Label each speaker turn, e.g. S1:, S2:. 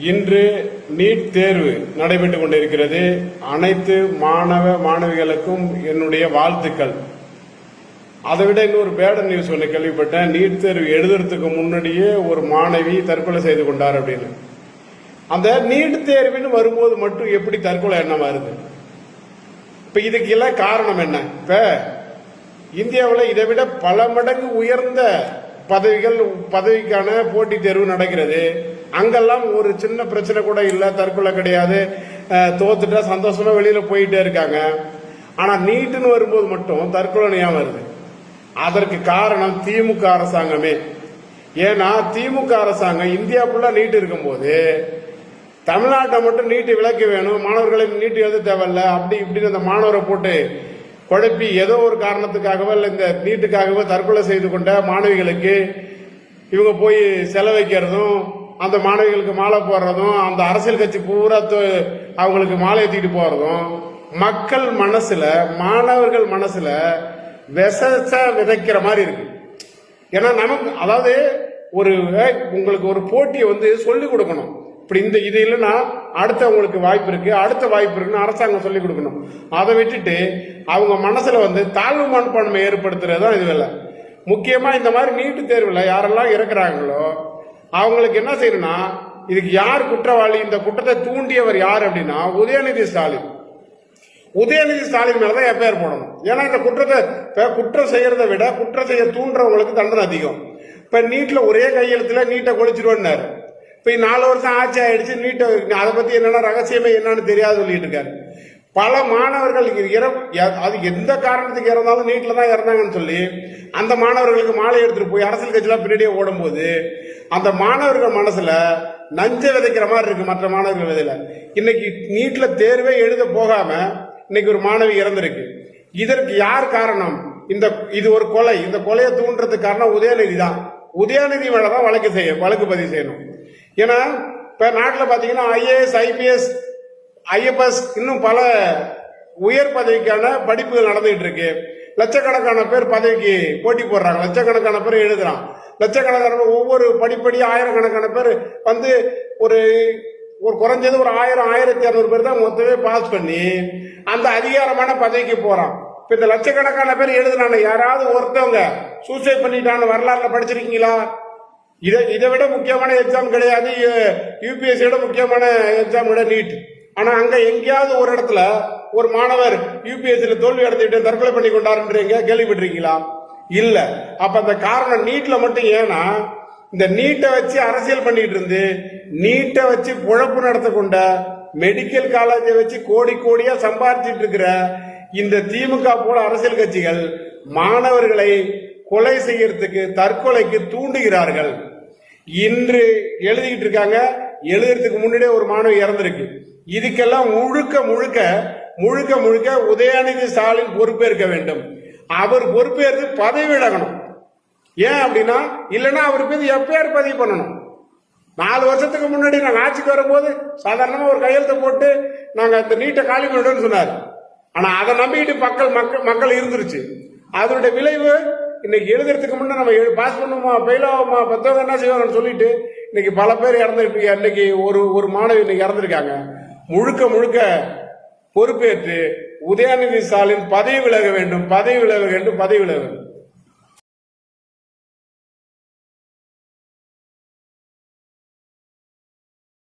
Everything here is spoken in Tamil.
S1: இன்று நீட் தேர்வு நடைபெற்றுக் கொண்டிருக்கிறது. அனைத்து மாணவ மாணவிகளுக்கும் என்னுடைய வாழ்த்துக்கள். அதை விட இன்னொரு பேட் நியூஸ் ஒன்று கேள்விப்பட்டேன். நீட் தேர்வு எழுதுறதுக்கு முன்னாடியே ஒரு மாணவி தற்கொலை செய்து கொண்டார் அப்படின்னு. அந்த நீட் தேர்வுன்னு வரும்போது மட்டும் எப்படி தற்கொலை எண்ணம் வருது? இப்ப இதுக்கு எல்லாம் காரணம் என்ன? இப்ப இந்தியாவில் இதை விட பல மடங்கு உயர்ந்த பதவிக்கான போட்டித் தேர்வு நடக்கிறது. அங்கெல்லாம் ஒரு சின்ன பிரச்சனை கூட இல்லை, தற்கொலை கிடையாது, தோத்துட்டா சந்தோஷமா வெளியில போயிட்டே இருக்காங்க. ஆனா நீட்டுன்னு வரும்போது மட்டும் தற்கொலை ஏன் வருது? அதற்கு காரணம் திமுக அரசாங்கமே. ஏன்னா திமுக அரசாங்கம் இந்தியா ஃபுல்லா நீட் இருக்கும்போது தமிழ்நாட்டை மட்டும் நீட்டு விலக்கு வேணும், மாணவர்களை நீட்டு எழுத தேவையில்ல அப்படி இப்படின்னு அந்த மாணவரை போட்டு குழப்பி ஏதோ ஒரு காரணத்துக்காகவோ இல்லை இந்த நீட்டுக்காகவோ தற்கொலை செய்து கொண்ட மாணவிகளுக்கு இவங்க போய் செலவைக்கிறதும், அந்த மாணவிகளுக்கு மாலை போடுறதும், அந்த அரசியல் கட்சி பூரா அவங்களுக்கு மாலை ஏற்றிட்டு போறதும் மக்கள் மனசுல, மாணவர்கள் மனசுல விச விதைக்கிற மாதிரி இருக்கு. ஏன்னா நமக்கு அதாவது உங்களுக்கு ஒரு போட்டியை சொல்லிக் கொடுக்கணும். இப்படி இது இல்லைன்னா அடுத்த உங்களுக்கு வாய்ப்பு இருக்கு, அடுத்த வாய்ப்பு இருக்குன்னு அரசாங்கம் சொல்லிக் கொடுக்கணும். அதை விட்டுட்டு அவங்க மனசுல தாழ்வு மனப்பான்மை ஏற்படுத்துறது தான் இது வேலை. முக்கியமா இந்த மாதிரி நீட்டு தேர்வுல யாரெல்லாம் இருக்கிறாங்களோ அவங்களுக்கு என்ன செய்யணும்னா, இதுக்கு யார் குற்றவாளி, இந்த குற்றத்தை தூண்டியவர் யார் அப்படின்னா உதயநிதி ஸ்டாலின். உதயநிதி ஸ்டாலின் மேலதான் எஃப்ஐஆர் போடணும். ஏன்னா இந்த குற்றம் செய்யறதை விட குற்றம் செய்ய தூண்டுறவங்களுக்கு தண்டனை அதிகம். இப்ப நீட்ல ஒரே கையெழுத்துல நீட்டை கொளிச்சிருவாரு. இப்ப 4 வருஷம் ஆட்சி ஆயிடுச்சு, நீட்டை அதை பத்தி என்னன்னா ரகசியமே என்னன்னு தெரியாது சொல்லிட்டு இருக்காரு. பல மாணவர்கள் அது எந்த காரணத்துக்கு இறந்தாலும் நீட்ல தான் இறந்தாங்கன்னு சொல்லி அந்த மாணவர்களுக்கு மாலை எடுத்துட்டு போய் அரசியல் கட்சியெல்லாம் பின்னாடியே ஓடும் போது அந்த மாணவர்கள் மனசுல நஞ்ச விதைக்கிற மாதிரி இருக்கு மற்ற மாணவர்கள் விதையில. இன்னைக்கு நீட்ல தேர்வே எழுத போகாம இன்னைக்கு ஒரு மாணவி இறந்திருக்கு. இதற்கு யார் காரணம்? இது ஒரு கொலை. இந்த கொலையை தூண்டுறதுக்கு காரணம் உதயநிதி தான். உதயநிதி மேலதான் வழக்கு பதிவு செய்யணும். ஏன்னா இப்ப நாட்டில் பாத்தீங்கன்னா ஐஏஎஸ், ஐபிஎஸ், ஐஎஃப்எஸ் இன்னும் பல உயர் பதவிக்கான படிப்புகள் நடந்துகிட்டு இருக்கு. லட்சக்கணக்கான பேர் பதவிக்கு போட்டி போடுறாங்க, லட்சக்கணக்கான பேர் எழுதுறான், லட்சக்கணக்கான பேர் ஒவ்வொரு படிப்படியும் ஆயிரக்கணக்கான பேர் ஒரு குறைஞ்சது ஒரு 1000, 1200 பேர் தான் மொத்தமே பாஸ் பண்ணி அந்த அதிகாரமான பதவிக்கு போறான். இப்ப இந்த லட்சக்கணக்கான பேர் எழுதுனாங்க, யாராவது ஒருத்தவங்க சூசைட் பண்ணிட்டான்னு வரலாறுல படிச்சிருக்கீங்களா? இதை விட முக்கியமான எக்ஸாம் கிடையாது யூபிஎஸ்சியோட முக்கியமான எக்ஸாம் விட நீட். ஆனா அங்க எங்கேயாவது ஒரு இடத்துல ஒரு மாணவர் யூபிஎஸ்சியில தோல்வி அடைந்துட்டு தற்கொலை பண்ணி கொண்டாருன்றீங்க, கேள்விப்பட்டிருக்கீங்களா? இல்ல. அப்ப அந்த காரணம் நீட்ல மட்டும். ஏன்னா இந்த நீட்டை வச்சு அரசியல் பண்ணிட்டு இருந்து நீட்டை வச்சு பொழப்பு நடத்த கொண்ட மெடிக்கல் காலேஜை வச்சு கோடி கோடியா சம்பாதிச்சிட்டு இருக்கிற இந்த திமுக போல அரசியல் கட்சிகள் மாணவர்களை கொலை செய்யறதுக்கு, தற்கொலைக்கு தூண்டுகிறார்கள். இன்று எழுதிக்கிட்டு இருக்காங்க. எழுதுறதுக்கு முன்னாடியே ஒரு மாணவி இறந்திருக்கு. இதுக்கெல்லாம் முழுக்க முழுக்க முழுக்க முழுக்க உதயநிதி ஸ்டாலின் பொறுப்பேற்க வேண்டும். அவர் பொறுப்பேற்று பதவி விலகணும். ஏன் அப்படின்னா, இல்லைன்னா அவர் மீது எஃப்ஐஆர் பதிவு பண்ணணும். 4 வருஷத்துக்கு முன்னாடி நாங்க ஆட்சிக்கு வரும்போது சாதாரணமா ஒரு கையெழுத்தை போட்டு நாங்க இந்த நீட்டை காலி பண்ணிட்டோம்னு சொன்னார். ஆனா அதை நம்பிக்கிட்டு மக்கள் இருந்துருச்சு. அதனுடைய விளைவு இன்னைக்கு எழுதுறதுக்கு முன்னே நம்ம பாஸ் பண்ணுமா, ஃபெயில் ஆகுமா, பத்தவங்க என்ன செய்வாங்கன்னு சொல்லிட்டு இன்னைக்கு பல பேர் இறந்துருக்கு. இன்னைக்கு ஒரு மாணவி இன்னைக்கு இறந்துருக்காங்க. முழுக்க முழுக்க பொறுப்பேற்று உதயநிதி ஸ்டாலின் பதவி விலக வேண்டும், பதவி விலக வேண்டும், பதவி விலக வேண்டும்.